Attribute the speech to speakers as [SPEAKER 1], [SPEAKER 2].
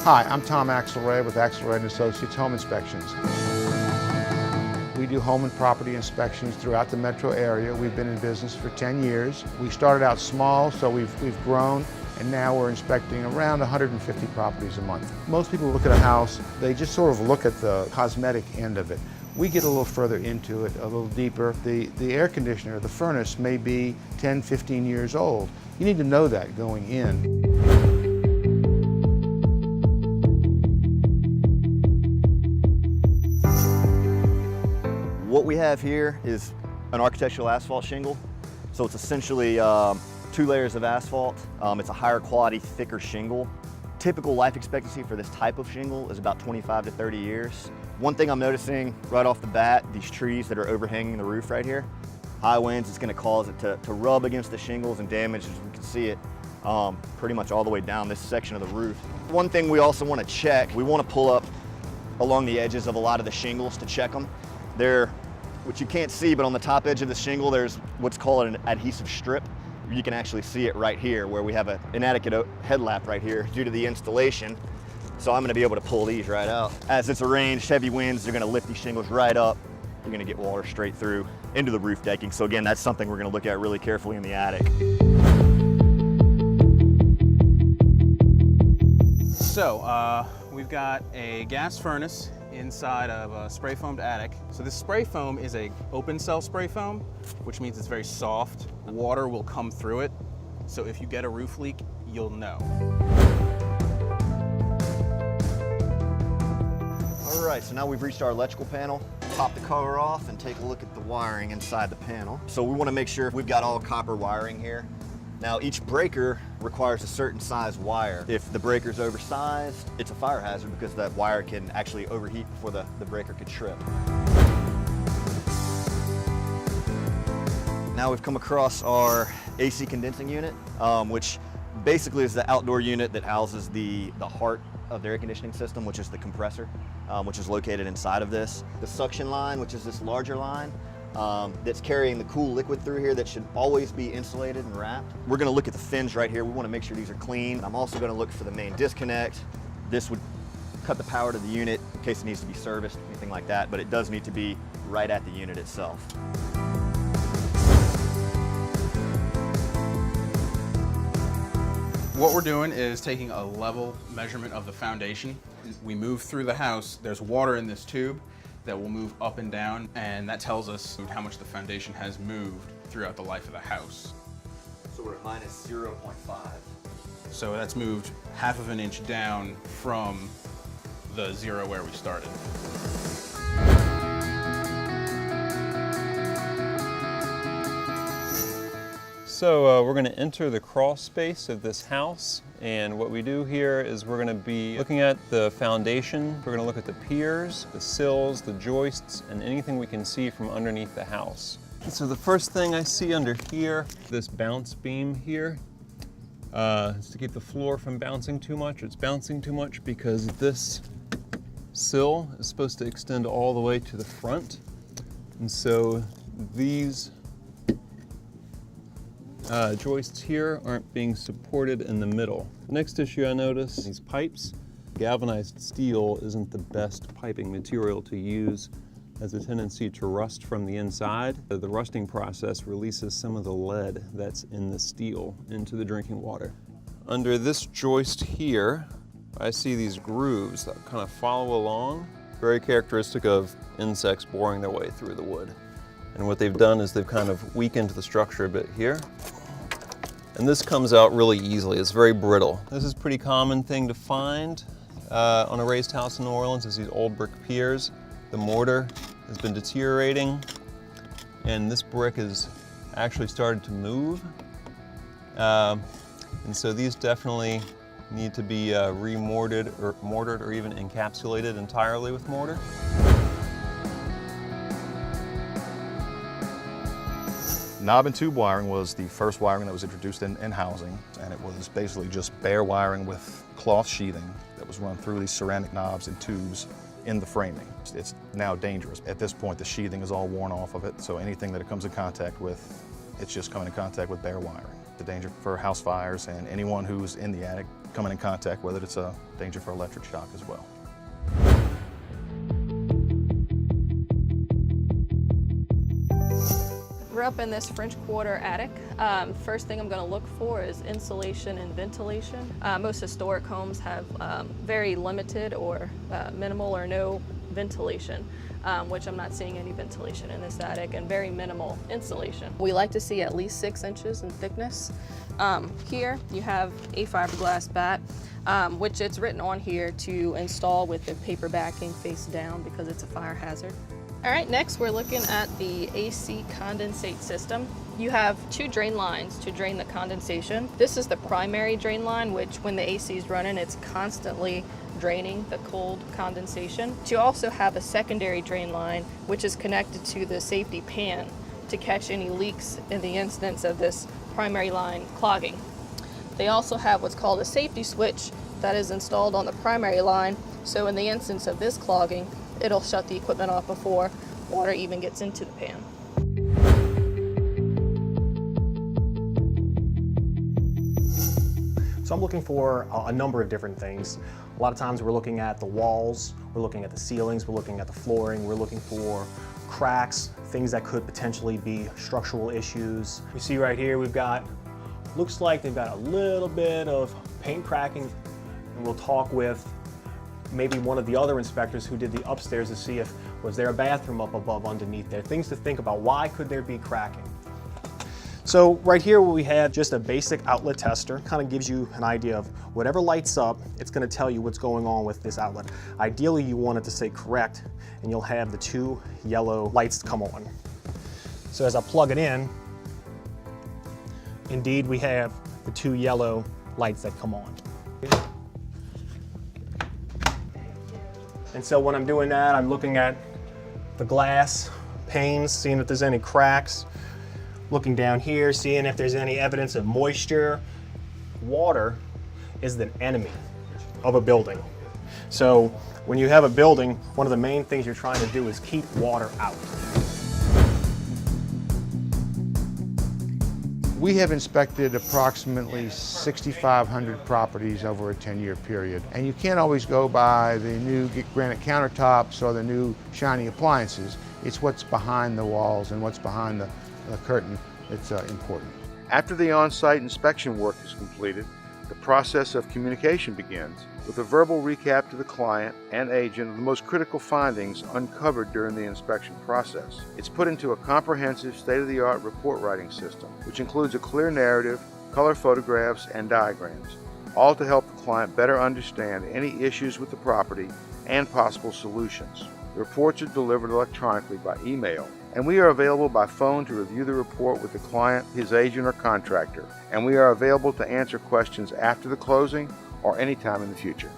[SPEAKER 1] Hi, I'm Tom Axelrad with Axelrad Associates Home Inspections. We do home and property inspections throughout the metro area. We've been in business for 10 years. We started out small, so we've grown, and now we're inspecting around 150 properties a month. Most people look at a house, they just sort of look at the cosmetic end of it. We get a little further into it, a little deeper. The air conditioner, the furnace may be 10, 15 years old. You need to know that going in.
[SPEAKER 2] What we have here is an architectural asphalt shingle. So it's essentially 2 layers of asphalt. It's a higher quality, thicker shingle. Typical life expectancy for this type of shingle is about 25 to 30 years. One thing I'm noticing right off the bat, these trees that are overhanging the roof right here, high winds is gonna cause it to rub against the shingles and damage, as we can see it, pretty much all the way down this section of the roof. One thing we also wanna check, we wanna pull up along the edges of a lot of the shingles to check them. They're, which you can't see, but on the top edge of the shingle, there's what's called an adhesive strip. You can actually see it right here where we have an inadequate headlap right here due to the installation. So I'm gonna be able to pull these right out. As it's arranged, heavy winds are gonna lift these shingles right up. You're gonna get water straight through into the roof decking. So again, that's something we're gonna look at really carefully in the attic.
[SPEAKER 3] So we've got a gas furnace inside of a spray foamed attic. So this spray foam is a open cell spray foam, which means it's very soft. Water will come through it. So if you get a roof leak, you'll know.
[SPEAKER 2] All right, so now we've reached our electrical panel. Pop the cover off and take a look at the wiring inside the panel. So we want to make sure we've got all copper wiring here. Now each breaker requires a certain size wire. If the breaker's oversized, it's a fire hazard because that wire can actually overheat before the breaker could trip. Now we've come across our AC condensing unit, which basically is the outdoor unit that houses the heart of the air conditioning system, which is the compressor, which is located inside of this. The suction line, which is this larger line, that's carrying the cool liquid through here that should always be insulated and wrapped. We're gonna look at the fins right here. We wanna make sure these are clean. I'm also gonna look for the main disconnect. This would cut the power to the unit in case it needs to be serviced, anything like that, but it does need to be right at the unit itself.
[SPEAKER 3] What we're doing is taking a level measurement of the foundation. We move through the house, there's water in this tube that will move up and down, and that tells us how much the foundation has moved throughout the life of the house.
[SPEAKER 2] So we're at minus 0.5.
[SPEAKER 3] So that's moved half of an inch down from the 0 where we started.
[SPEAKER 4] So we're going to enter the crawl space of this house, and what we do here is we're going to be looking at the foundation. We're going to look at the piers, the sills, the joists, and anything we can see from underneath the house. So the first thing I see under here, this bounce beam here, is to keep the floor from bouncing too much. It's bouncing too much because this sill is supposed to extend all the way to the front, and so these joists here aren't being supported in the middle. The next issue I notice, these pipes. Galvanized steel isn't the best piping material to use, has a tendency to rust from the inside. The rusting process releases some of the lead that's in the steel into the drinking water. Under this joist here, I see these grooves that kind of follow along, very characteristic of insects boring their way through the wood. And what they've done is they've kind of weakened the structure a bit here. And this comes out really easily. It's very brittle. This is a pretty common thing to find on a raised house in New Orleans, is these old brick piers. The mortar has been deteriorating, and this brick has actually started to move. And so these definitely need to be remortared or even encapsulated entirely with mortar.
[SPEAKER 5] Knob and tube wiring was the first wiring that was introduced in housing, and it was basically just bare wiring with cloth sheathing that was run through these ceramic knobs and tubes in the framing. It's now dangerous. At this point, the sheathing is all worn off of it, so anything that it comes in contact with, it's just coming in contact with bare wiring. the danger for house fires and anyone who's in the attic coming in contact, whether it's a danger for electric shock as well.
[SPEAKER 6] We're up in this French Quarter attic. First thing I'm going to look for is insulation and ventilation. Most historic homes have very limited or minimal or no ventilation, which I'm not seeing any ventilation in this attic, and very minimal insulation. We like to see at least 6 inches in thickness. Here you have a fiberglass bat, which it's written on here to install with the paper backing face down because it's a fire hazard. All right, next we're looking at the AC condensate system. You have 2 drain lines to drain the condensation. This is the primary drain line, which when the AC is running, it's constantly draining the cold condensation. You also have a secondary drain line, which is connected to the safety pan to catch any leaks in the instance of this primary line clogging. They also have what's called a safety switch that is installed on the primary line, so in the instance of this clogging, it'll shut the equipment off before water even gets into the pan.
[SPEAKER 7] So I'm looking for a number of different things. A lot of times we're looking at the walls, we're looking at the ceilings, we're looking at the flooring, we're looking for cracks, things that could potentially be structural issues. You see right here we've got, looks like they've got a little bit of paint cracking, and we'll talk with maybe one of the other inspectors who did the upstairs to see if was there a bathroom up above underneath there. Things to think about, why could there be cracking? So right here we have just a basic outlet tester, kind of gives you an idea of whatever lights up, it's going to tell you what's going on with this outlet. Ideally you want it to say correct, and you'll have the 2 yellow lights come on. So as I plug it in, indeed we have the 2 yellow lights that come on. And so when I'm doing that, I'm looking at the glass panes, seeing if there's any cracks. Looking down here, seeing if there's any evidence of moisture. Water is the enemy of a building. So when you have a building, one of the main things you're trying to do is keep water out.
[SPEAKER 1] We have inspected approximately 6,500 properties over a 10-year period. And you can't always go by the new granite countertops or the new shiny appliances. It's what's behind the walls and what's behind the curtain that's important. After the on-site inspection work is completed, the process of communication begins with a verbal recap to the client and agent of the most critical findings uncovered during the inspection process. It's put into a comprehensive state-of-the-art report writing system, which includes a clear narrative, color photographs, and diagrams, all to help the client better understand any issues with the property and possible solutions. The reports are delivered electronically by email, and we are available by phone to review the report with the client, his agent, or contractor, and we are available to answer questions after the closing or anytime in the future.